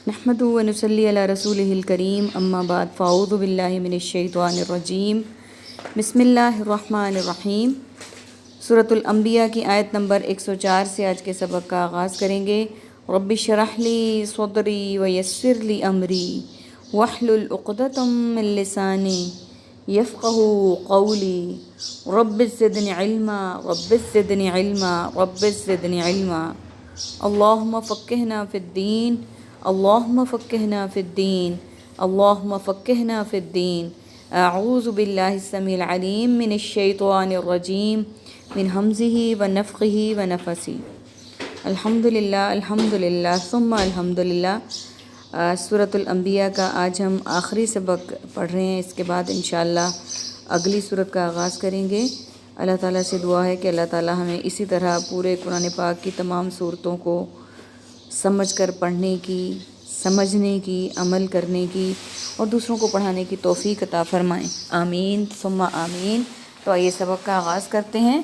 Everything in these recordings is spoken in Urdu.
نحمدہ و نصلی علی رسولہ الکریم اما بعد فاعوذ باللہ من الشیطان الرجیم بسم اللہ الرحمن الرحیم۔ سورۃ الانبیاء کی آیت نمبر 104 سے آج کے سبق کا آغاز کریں گے۔ رب اشرح لی صدری ویسر لی امری واحلل عقدۃ من لسانی یفقہوا قولی رب زدنی علما رب زدنی علما رب زدنی علما۔ اللہم فقہنا فی الدین اللہم فقہنا فی الدین اللہم فقہنا فی الدین۔ اعوذ باللہ السمیع العلیم من الشیطان الرجیم من حمزہ ونفخہ ونفثہ۔ الحمدللہ ثم الحمدللہ۔ سورۃ الانبیاء کا آج ہم آخری سبق پڑھ رہے ہیں، اس کے بعد انشاءاللہ اگلی سورت کا آغاز کریں گے۔ اللہ تعالیٰ سے دعا ہے کہ اللہ تعالیٰ ہمیں اسی طرح پورے قرآن پاک کی تمام صورتوں کو سمجھ کر پڑھنے کی، سمجھنے کی، عمل کرنے کی اور دوسروں کو پڑھانے کی توفیق عطا فرمائیں، آمین ثم آمین۔ تو آئیے سبق کا آغاز کرتے ہیں۔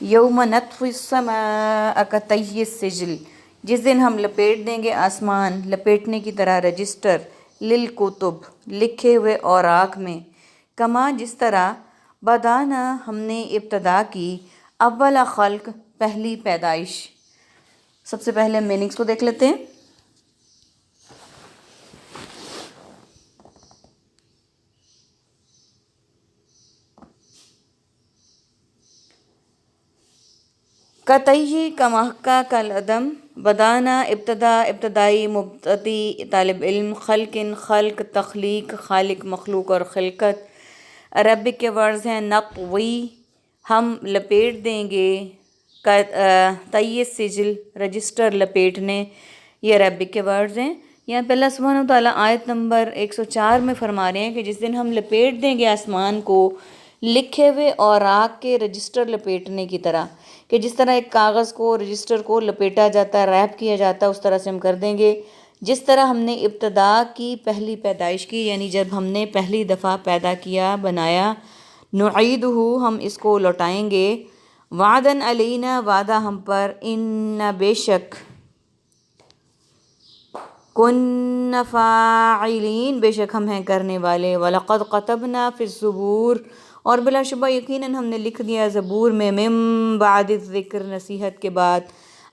یوم نطوی السماء کطی السجل، جس دن ہم لپیٹ دیں گے آسمان لپیٹنے کی طرح رجسٹر، للکتب لکھے ہوئے اوراق میں، کما جس طرح بدانا ہم نے ابتدا کی، اول خلق پہلی پیدائش۔ سب سے پہلے میننگز کو دیکھ لیتے ہیں۔ قطعی کا محقہ کالعدم، بدانا ابتدا، ابتدائی، مبتدی طالب علم، خلق خلق، تخلیق خالق مخلوق اور خلقت۔ عربک کے ورڈز ہیں نطوی ہم لپیٹ دیں گے، طی سجل رجسٹر لپیٹنے، یہ عربک کے ورڈز ہیں۔ یہاں پہ اللہ سبحانہ و تعالیٰ آیت نمبر 104 میں فرما رہے ہیں کہ جس دن ہم لپیٹ دیں گے آسمان کو لکھے ہوئے اوراق کے رجسٹر لپیٹنے کی طرح، کہ جس طرح ایک کاغذ کو رجسٹر کو لپیٹا جاتا ہے، ریپ کیا جاتا ہے، اس طرح سے ہم کر دیں گے۔ جس طرح ہم نے ابتدا کی، پہلی پیدائش کی، یعنی جب ہم نے پہلی دفعہ پیدا کیا، بنایا، نعیدہ ہم اس کو لوٹائیں گے، وعدن علینا وعدہ ہم پر، ان بے شک، کن فاعلین بے شک ہم ہیں کرنے والے، وَلَقَدْ قَتَبْنَا فِي الزُّبُورِ اور بلا شبہ یقیناً ہم نے لکھ دیا زبور میں، من بعد الذکر نصیحت کے بعد،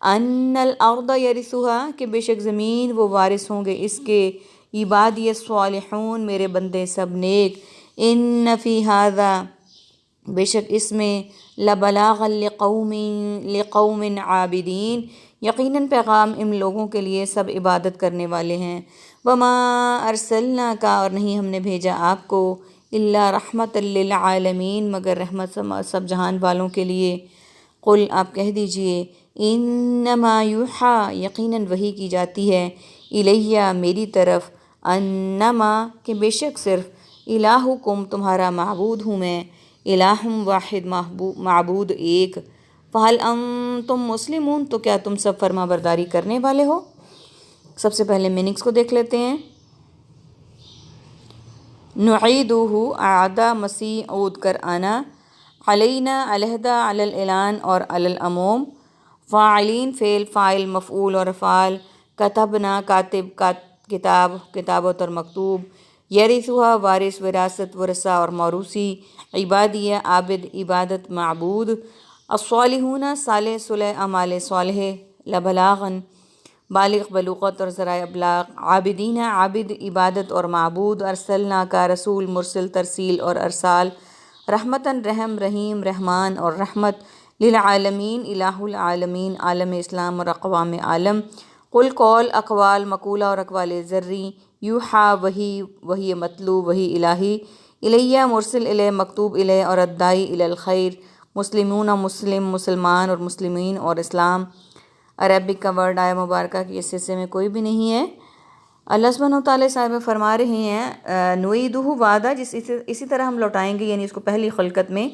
ان الارض یرثها کہ بے شک زمین وہ وارث ہوں گے اس کے، عبادی الصالحون میرے بندے سب نیک، ان فی ھذا بے شک اس میں، لبلاغا لقوم عابدین یقیناً پیغام ان لوگوں کے لیے سب عبادت کرنے والے ہیں، وما ارسلناک اور نہیں ہم نے بھیجا آپ کو، الا رحمۃ للعالمین مگر رحمت سب جہان والوں کے لیے۔ قل آپ کہہ دیجئے، انما یوحیٰ یقیناً وحی کی جاتی ہے، الیہ میری طرف، انما کہ بے شک صرف، الہکم تمہارا معبود ہوں میں، الہ واحد معبود ایک، فہل انتم مسلمون تو کیا تم سب فرما برداری کرنے والے ہو۔ سب سے پہلے میننگز کو دیکھ لیتے ہیں۔ نعیدہ اعادہ مسیح عود کر آنا، علینا علیحدہ علی الاعلان اور علی العموم، فاعلین فعل فاعل مفعول اور افعال، کتبنا کاتب کتاب کتابت اور مکتوب، یرثھا وارث وراثت ورثہ اور موروثی، عبادیہ عابد عبادت معبود، الصالحون صالح صلح اعمال صالح، لبلاغاً بالغ بلوغت اور ذرائع ابلاغ، عابدین عابد عبادت اور معبود، ارسلنا کا رسول مرسل ترسیل اور ارسال، رحمتاً رحم رحیم رحمان اور رحمت، للعالمین الہ العالمین عالم اسلام اور اقوام عالم، قل قول اقوال مقولہ اور اقوال ذری، یوحیٰ وحی مطلوب وحی الہی، الیہ مرسل الیہ مکتوب الیہ اور الداعی الی الخیر، مسلمون مسلم مسلمان اور مسلمین اور اسلام۔ عربک کا ورڈ آیا مبارکہ کی اس حصے میں کوئی بھی نہیں ہے۔ اللہ سبحانہ وتعالیٰ صاحب فرما رہے ہیں نعیدہ وعدہ اسی طرح ہم لوٹائیں گے، یعنی اس کو پہلی خلقت میں،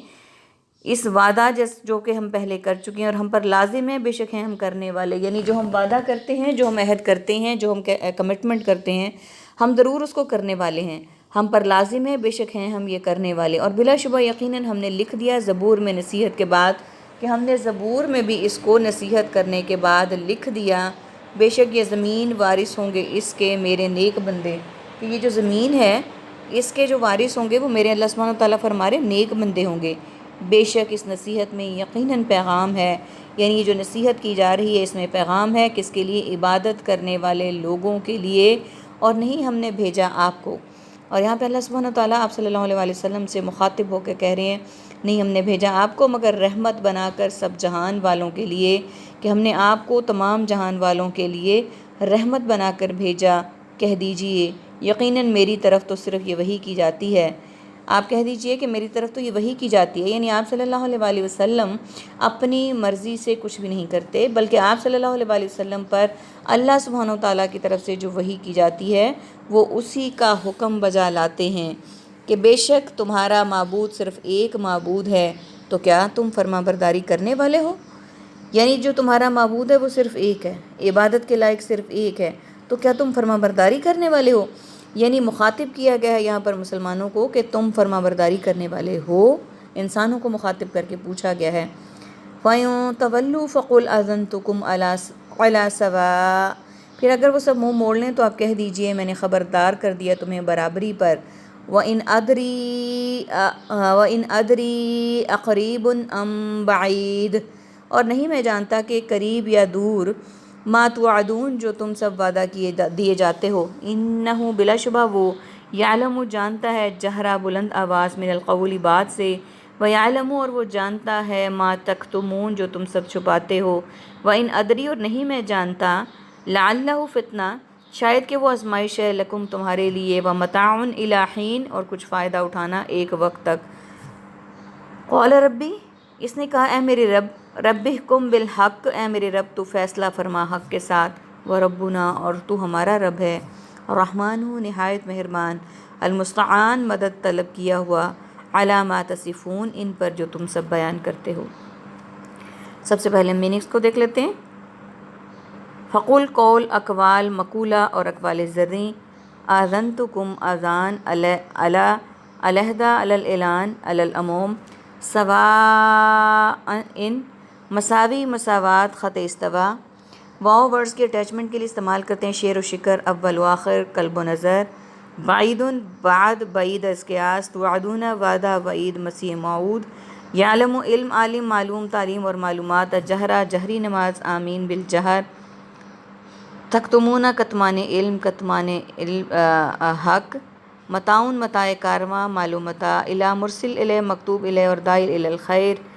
اس وعدہ جو کہ ہم پہلے کر چکے ہیں اور ہم پر لازم ہے، بے شک ہیں ہم کرنے والے، یعنی جو ہم وعدہ کرتے ہیں، جو ہم عہد کرتے ہیں، جو ہم کمٹمنٹ کرتے ہیں، ہم ضرور اس کو کرنے والے ہیں، ہم پر لازم ہے، بے شک ہیں ہم یہ کرنے والے۔ اور بلا شبہ یقیناً ہم نے لکھ دیا زبور میں نصیحت کے بعد، کہ ہم نے زبور میں بھی اس کو نصیحت کرنے کے بعد لکھ دیا، بے شک یہ زمین وارث ہوں گے اس کے میرے نیک بندے، کہ یہ جو زمین ہے اس کے جو وارث ہوں گے وہ میرے اللہ سبحانہ وتعالیٰ فرما رہے نیک بندے ہوں گے۔ بے شک اس نصیحت میں یقیناً پیغام ہے، یعنی یہ جو نصیحت کی جا رہی ہے اس میں پیغام ہے، کس کے لیے؟ عبادت کرنے والے لوگوں کے لیے، اور نہیں ہم نے بھیجا آپ کو۔ اور یہاں پہ اللہ سبحانہ وتعالیٰ آپ صلی اللہ علیہ وآلہ وسلم سے مخاطب ہو کے کہہ رہے ہیں نہیں ہم نے بھیجا آپ کو مگر رحمت بنا کر سب جہان والوں کے لیے، کہ ہم نے آپ کو تمام جہان والوں کے لیے رحمت بنا کر بھیجا۔ کہہ دیجئے یقیناً میری طرف تو صرف یہ وحی کی جاتی ہے، آپ کہہ دیجئے کہ میری طرف تو یہ وحی کی جاتی ہے، یعنی آپ صلی اللہ علیہ وآلہ وسلم اپنی مرضی سے کچھ بھی نہیں کرتے، بلکہ آپ صلی اللہ علیہ وآلہ وسلم پر اللہ سبحانہ وتعالیٰ کی طرف سے جو وحی کی جاتی ہے وہ اسی کا حکم بجا لاتے ہیں، کہ بے شک تمہارا معبود صرف ایک معبود ہے، تو کیا تم فرما برداری کرنے والے ہو؟ یعنی جو تمہارا معبود ہے وہ صرف ایک ہے، عبادت کے لائق صرف ایک ہے، تو کیا تم فرما برداری کرنے والے ہو؟ یعنی مخاطب کیا گیا ہے یہاں پر مسلمانوں کو کہ تم فرما برداری کرنے والے ہو، انسانوں کو مخاطب کر کے پوچھا گیا ہے۔ فَيُن تَوَلُّوا فَقُلْ أَذَنْتُكُمْ عَلَى سَوَاءٍ، پھر اگر وہ سب منہ موڑ لیں تو آپ کہہ دیجئے میں نے خبردار کر دیا تمہیں برابری پر۔ وَإِنْ أَدْرِي أَقَرِيبٌ أَمْ بَعِيدٌ، اور نہیں میں جانتا کہ قریب یا دور، ما توعدون جو تم سب وعدہ دیے جاتے ہو، انہو بلا شبہ وہ، یعلم جانتا ہے، جہرا بلند آواز، من القول بات سے، ویعلم اور وہ جانتا ہے، ما تکتمون جو تم سب چھپاتے ہو۔ وَإِنْ أَدْرِي اور نہیں میں جانتا، لعلہ فتنہ شاید کہ وہ آزمائش ہے، لکم تمہارے لیے، ومتاع الی حین اور کچھ فائدہ اٹھانا ایک وقت تک۔ قال ربی، اس نے کہا اے میرے رب، ربِّحْکُم بالحق، اے میرے رب تو فیصلہ فرما حق کے ساتھ، وربنا اور تو ہمارا رب ہے، الرحمن نہایت مہربان، المستعان مدد طلب کیا ہوا، علی ما تصفون ان پر جو تم سب بیان کرتے ہو۔ سب سے پہلے میننگز کو دیکھ لیتے ہیں۔ فقول قول، اقوال مقولہ اور اقوال زرعی، آذنتکم اذان، علیحدہ علی الاعلان، علی العموم، سواء مساوی مساوات، خط استوا۔ واؤ ورڈز کے اٹیچمنٹ کے لیے استعمال کرتے ہیں، شعر و شکر، اول و آخر، قلب و نظر۔ بعید بعد، بعید از قیاس، توعدون وعدہ، وعید مسیح موعود۔ یعلم علم، عالم معلوم تعلیم اور معلومات، جہرہ جہری نماز، آمین بالجہر۔ تکتمون کتمان علم، کتمان حق۔ متاعن متاع کارواں، معلوم متاع، الی مرسل الیہ مکتوب الیہ اور داعی الی الخیر۔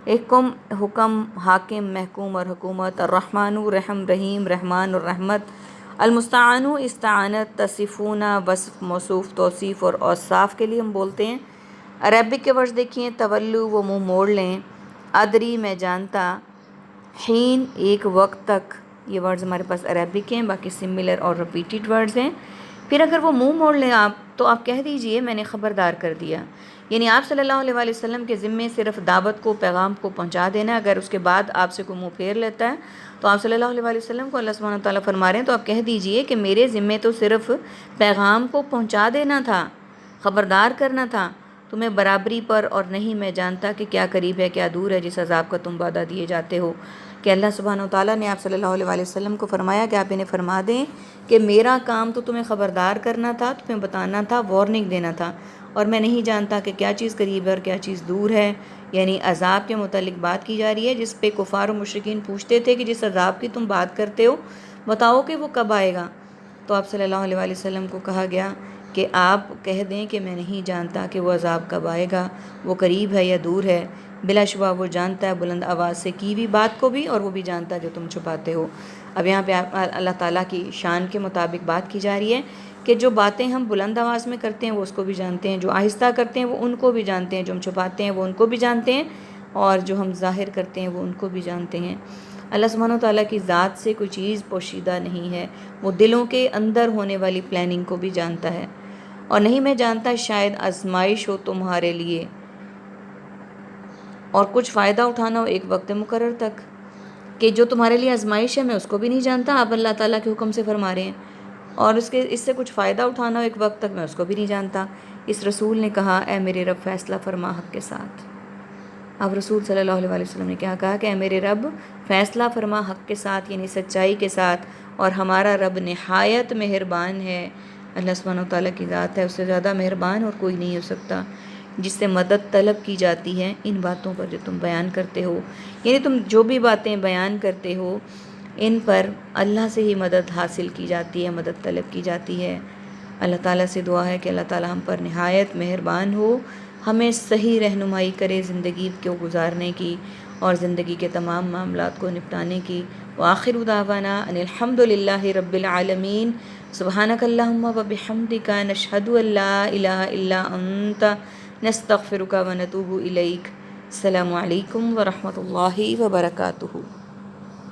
احکم حکم، حاکم محکوم اور حکومت، الرحمن رحم رحیم رحمان اور رحمت، المستعان استعانت، تصفون وصف موصوف توصیف اور اوصاف کے لیے ہم بولتے ہیں۔ عربک کے ورڈز دیکھیے، تولو وہ منہ موڑ لیں، ادری میں جانتا، حین ایک وقت تک، یہ ورڈز ہمارے پاس عربک ہیں، باقی سملر اور ریپیٹڈ ورڈز ہیں۔ پھر اگر وہ منہ موڑ لیں آپ تو آپ کہہ دیجئے میں نے خبردار کر دیا، یعنی آپ صلی اللہ علیہ وآلہ وسلم کے ذمے صرف دعوت کو، پیغام کو پہنچا دینا، اگر اس کے بعد آپ سے کوئی منہ پھیر لیتا ہے تو آپ صلی اللہ علیہ وآلہ وسلم کو اللہ سبحانہ وتعالیٰ فرما رہے ہیں تو آپ کہہ دیجئے کہ میرے ذمے تو صرف پیغام کو پہنچا دینا تھا، خبردار کرنا تھا، تمہیں برابری پر اور نہیں میں جانتا کہ کیا قریب ہے کیا دور ہے جس عذاب کا تم وعدہ دیے جاتے ہو۔ کہ اللہ سبحانہ وتعالیٰ نے آپ صلی اللہ علیہ وآلہ وسلم کو فرمایا کہ آپ انہیں فرما دیں کہ میرا کام تو تمہیں خبردار کرنا تھا، تمہیں بتانا تھا، وارننگ دینا تھا، اور میں نہیں جانتا کہ کیا چیز قریب ہے اور کیا چیز دور ہے، یعنی عذاب کے متعلق بات کی جا رہی ہے جس پہ کفار و مشرکین پوچھتے تھے کہ جس عذاب کی تم بات کرتے ہو بتاؤ کہ وہ کب آئے گا، تو آپ صلی اللہ علیہ وآلہ وسلم کو کہا گیا کہ آپ کہہ دیں کہ میں نہیں جانتا کہ وہ عذاب کب آئے گا، وہ قریب ہے یا دور ہے، بلا شبہ وہ جانتا ہے بلند آواز سے کی ہوئی بات کو بھی، اور وہ بھی جانتا ہے جو تم چھپاتے ہو۔ اب یہاں پہ اللہ تعالیٰ کی شان کے مطابق بات کی جا رہی ہے کہ جو باتیں ہم بلند آواز میں کرتے ہیں وہ اس کو بھی جانتے ہیں، جو آہستہ کرتے ہیں وہ ان کو بھی جانتے ہیں، جو ہم چھپاتے ہیں وہ ان کو بھی جانتے ہیں، اور جو ہم ظاہر کرتے ہیں وہ ان کو بھی جانتے ہیں۔ اللہ سبحانہ و تعالیٰ کی ذات سے کوئی چیز پوشیدہ نہیں ہے، وہ دلوں کے اندر ہونے والی پلاننگ کو بھی جانتا ہے۔ اور نہیں میں جانتا شاید آزمائش ہو تمہارے لیے اور کچھ فائدہ اٹھانا ہو ایک وقت مقرر تک، کہ جو تمہارے لیے آزمائش ہے میں اس کو بھی نہیں جانتا، آپ اللہ تعالیٰ کے حکم سے فرما رہے ہیں، اور اس سے کچھ فائدہ اٹھانا ہو ایک وقت تک میں اس کو بھی نہیں جانتا۔ اس رسول نے کہا اے میرے رب فیصلہ فرما حق کے ساتھ۔ اب رسول صلی اللہ علیہ وآلہ وسلم نے کیا کہا کہ اے میرے رب فیصلہ فرما حق کے ساتھ، یعنی سچائی کے ساتھ، اور ہمارا رب نہایت مہربان ہے۔ اللہ سبحانہ و تعالیٰ کی ذات ہے، اس سے زیادہ مہربان اور کوئی نہیں ہو سکتا۔ جس سے مدد طلب کی جاتی ہے ان باتوں پر جو تم بیان کرتے ہو، یعنی تم جو بھی باتیں بیان کرتے ہو ان پر اللہ سے ہی مدد حاصل کی جاتی ہے، مدد طلب کی جاتی ہے۔ اللہ تعالیٰ سے دعا ہے کہ اللہ تعالیٰ ہم پر نہایت مہربان ہو، ہمیں صحیح رہنمائی کرے زندگی کو گزارنے کی اور زندگی کے تمام معاملات کو نپٹانے کی۔ وآخر دعوانا ان الحمد للہ رب العالمین۔ سبحانک اللہم و بحمدک، نشہد ان لا الہ الا انت، نستغفرک و نتوب الیک۔ السلام علیکم ورحمۃ اللہ وبرکاتہ۔